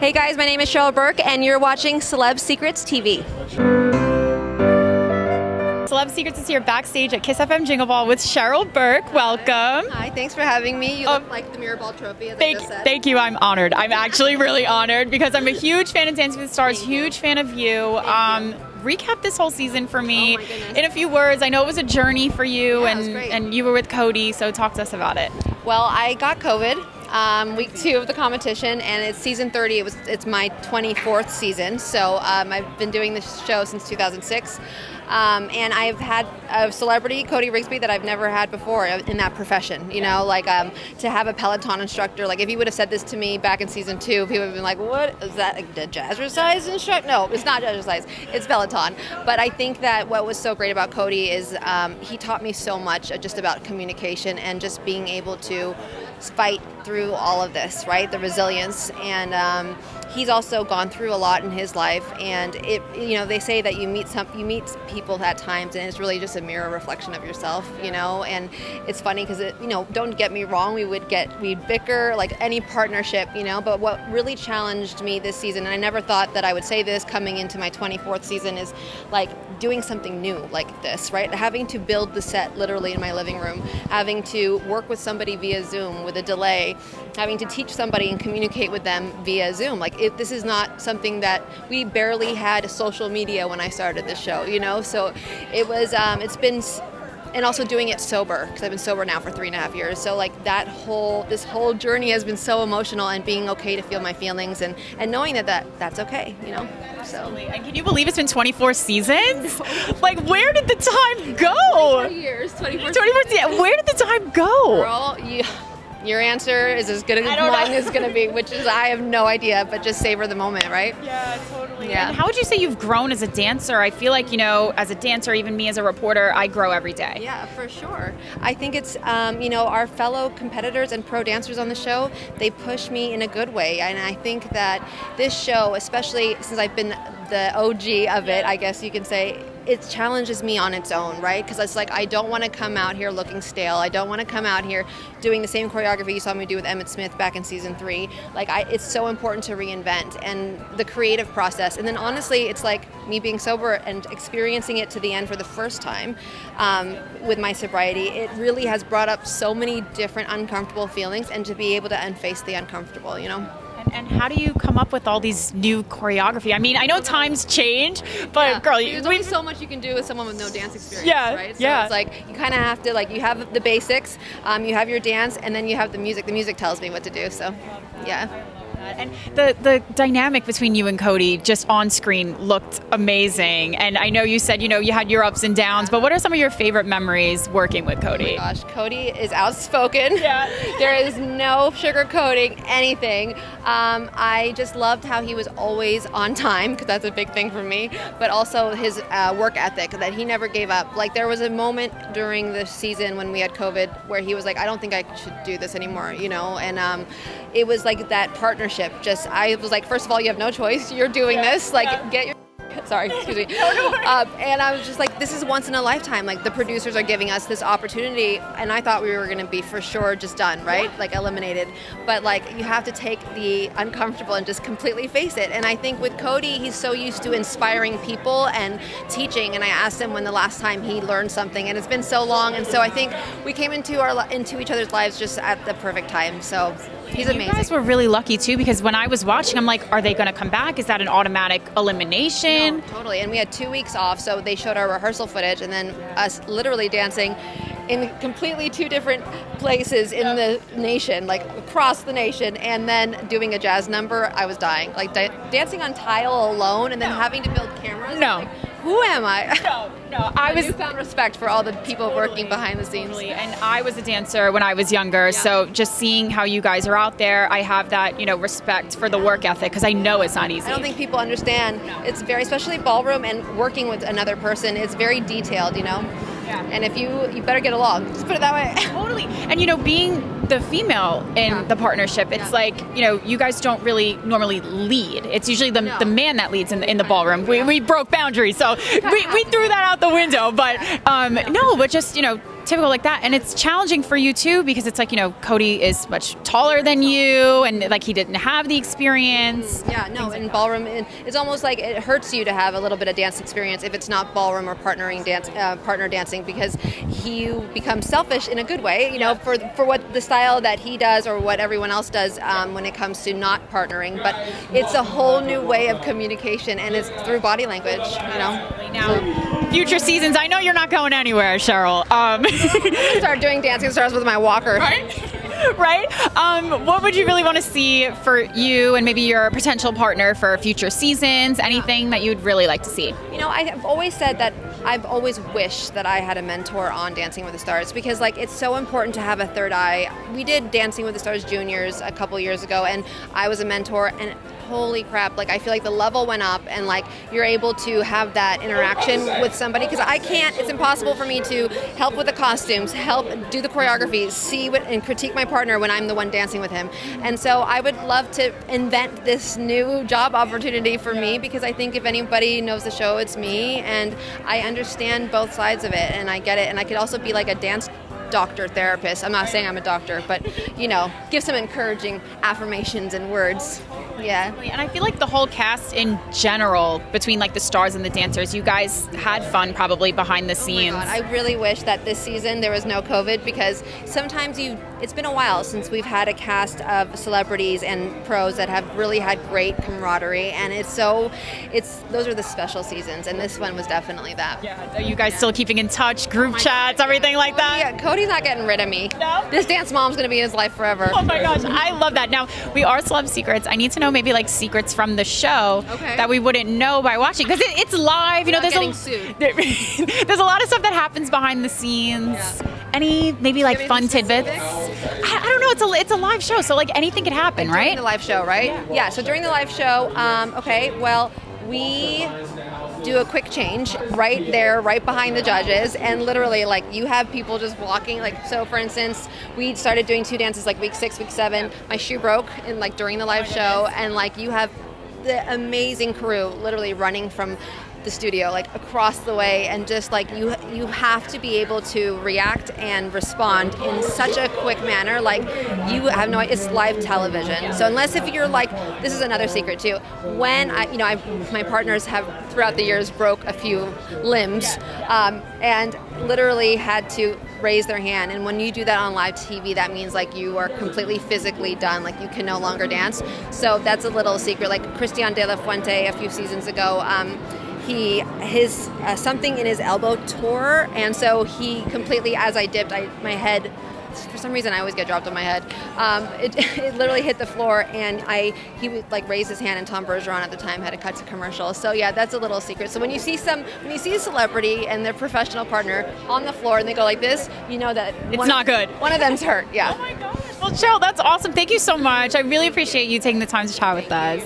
Hey guys, my name is Cheryl Burke and you're watching Celeb Secrets TV. Celeb Secrets is here backstage at KIIS FM Jingle Ball with Cheryl Burke. Welcome. Hi, thanks for having me. You look like the Mirrorball trophy, as I just said. Thank you, I'm honored. I'm actually really honored because I'm a huge fan of Dancing with the Stars, huge fan of you. Recap this whole season for me in a few words. I know it was a journey for you, and you were with Cody, so talk to us about it. Well, I got COVID. Week 2 of the competition, and it's season 30. It's my 24th season, so I've been doing this show since 2006, and I've had a celebrity, Cody Rigsby, that I've never had before in that profession. You know, like to have a Peloton instructor. Like if you would have said this to me back in season 2, people would have been like, "What is that? Like the jazzercise instructor?" No, it's not jazzercise. It's Peloton. But I think that what was so great about Cody is he taught me so much just about communication and just being able to fight through all of this, right? The resilience, and he's also gone through a lot in his life. And they say that you meet people at times, and it's really just a mirror reflection of yourself, you know. And it's funny because don't get me wrong, we'd bicker like any partnership, you know. But what really challenged me this season, and I never thought that I would say this coming into my 24th season, is like doing something new like this, right? Having to build the set literally in my living room, having to work with somebody via Zoom with a delay, having to teach somebody and communicate with them via Zoom. Like this is not something that we barely had social media when I started this show, you know? So it was, it's been, and also doing it sober, because I've been sober now for 3.5 years. So like this whole journey has been so emotional, and being okay to feel my feelings and knowing that's okay, you know? So. And can you believe it's been 24 seasons? Like, where did the time go? 24 years, 24 seasons. Where did the time go? Girl, your answer is as good as mine is going to be, which is I have no idea, but just savor the moment, right? Yeah, totally. Yeah. And how would you say you've grown as a dancer? I feel like, as a dancer, even me as a reporter, I grow every day. Yeah, for sure. I think it's, our fellow competitors and pro dancers on the show, they push me in a good way. And I think that this show, especially since I've been the OG of it, I guess you can say, it challenges me on its own, right? Because it's like I don't want to come out here looking stale. I don't want to come out here doing the same choreography you saw me do with Emmett Smith back in season 3. Like it's so important to reinvent and the creative process. And then honestly, it's like me being sober and experiencing it to the end for the first time with my sobriety. It really has brought up so many different uncomfortable feelings, and to be able to unface the uncomfortable, you know? And how do you come up with all these new choreography? I mean, I know times change, but girl, there's only so much you can do with someone with no dance experience, right? So yeah. It's like you kind of have to, like, you have the basics, you have your dance, and then you have the music. The music tells me what to do, so yeah. And the dynamic between you and Cody just on screen looked amazing. And I know you said, you had your ups and downs, but what are some of your favorite memories working with Cody? Oh my gosh, Cody is outspoken. Yeah. There is no sugarcoating anything. I just loved how he was always on time, because that's a big thing for me, but also his work ethic, that he never gave up. Like there was a moment during the season when we had COVID where he was like, I don't think I should do this anymore, and it was like that partnership. I was like, first of all, you have no choice. You're doing this. Like, get your... Sorry, excuse me. And I was just like, this is once in a lifetime. Like, the producers are giving us this opportunity, and I thought we were going to be for sure just done, right? Like, eliminated. But, like, you have to take the uncomfortable and just completely face it. And I think with Cody, he's so used to inspiring people and teaching. And I asked him when the last time he learned something, and it's been so long. And so I think we came into each other's lives just at the perfect time. So he's amazing. You guys were really lucky, too, because when I was watching, I'm like, are they going to come back? Is that an automatic elimination? No, totally. And we had 2 weeks off, so they showed our rehearsal footage, and then us literally dancing in completely 2 different places in the nation, like across the nation, and then doing a jazz number. I was dying. Like dancing on tile alone, and then having to build cameras. No. Like, who am I? No. I found respect for all the people working behind the scenes. And I was a dancer when I was younger, so just seeing how you guys are out there, I have that, respect for the work ethic, because I know it's not easy. I don't think people understand. It's very, especially ballroom and working with another person, it's very detailed, Yeah. And if you better get along, just put it that way. Totally. And being the female in the partnership, it's like, you guys don't really normally lead. It's usually the man that leads in the ballroom. We broke boundaries, so we threw that out the window. But but just stereotypical like that. And it's challenging for you too, because it's like, Cody is much taller than you, and like he didn't have the experience. Yeah, no, in ballroom, it's almost like it hurts you to have a little bit of dance experience if it's not ballroom or partner dancing, because you become selfish in a good way, for what the style that he does or what everyone else does when it comes to not partnering. But it's a whole new way of communication, and it's through body language, Now, future seasons, I know you're not going anywhere, Cheryl. Start doing dancing stars with my walker. Right? What would you really want to see for you and maybe your potential partner for future seasons? Anything that you'd really like to see? I've always said that I've always wished that I had a mentor on Dancing with the Stars, because it's so important to have a third eye. We did Dancing with the Stars Juniors a couple years ago, and I was a mentor, and holy crap, I feel like the level went up, and you're able to have that interaction with somebody, because it's impossible for me to help with the costumes, help do the choreography, and critique my partner when I'm the one dancing with him. And so I would love to invent this new job opportunity for me, because I think if anybody knows the show, it's me, and I understand both sides of it, and I get it, and I could also be like a dance doctor therapist. I'm not saying I'm a doctor, but give some encouraging affirmations and words. Yeah. And I feel like the whole cast in general, between the stars and the dancers, you guys had fun probably behind the scenes. Oh my God. I really wish that this season there was no COVID, because sometimes it's been a while since we've had a cast of celebrities and pros that have really had great camaraderie, and those are the special seasons, and this one was definitely that. Yeah. Are you guys still keeping in touch, group chats, everything like that? Yeah, Cody's not getting rid of me. No? This dance mom's going to be in his life forever. Oh my gosh, I love that. Now, we are Celeb Secrets. I need to know maybe secrets from the show that we wouldn't know by watching, because it's live. There's a lot of stuff that happens behind the scenes. Yeah. Any maybe fun tidbits? I don't know. It's a live show, so anything could happen, right? During the live show, right? Yeah. So during the live show, we do a quick change right there, right behind the judges, and literally you have people just walking. So for instance, we started doing 2 dances week 6, week 7. My shoe broke during the live show, and you have the amazing crew literally running from the studio across the way, and just you have to be able to react and respond in such a quick manner. You have it's live television, so unless if you're this is another secret too, when my partners have throughout the years broke a few limbs, and literally had to raise their hand, and when you do that on live TV, that means you are completely physically done, you can no longer dance. So that's a little secret. Christian de la Fuente a few seasons ago, his something in his elbow tore, and so he completely, as I dipped, my head, for some reason I always get dropped on my head, it literally hit the floor, and he would raise his hand, and Tom Bergeron at the time had to cut to commercial. So yeah, that's a little secret. So when you see a celebrity and their professional partner on the floor and they go like this, that it's not good. One of them's hurt. Yeah. Oh my gosh. Well, Cheryl, that's awesome. Thank you so much. I really appreciate you taking the time to chat with us.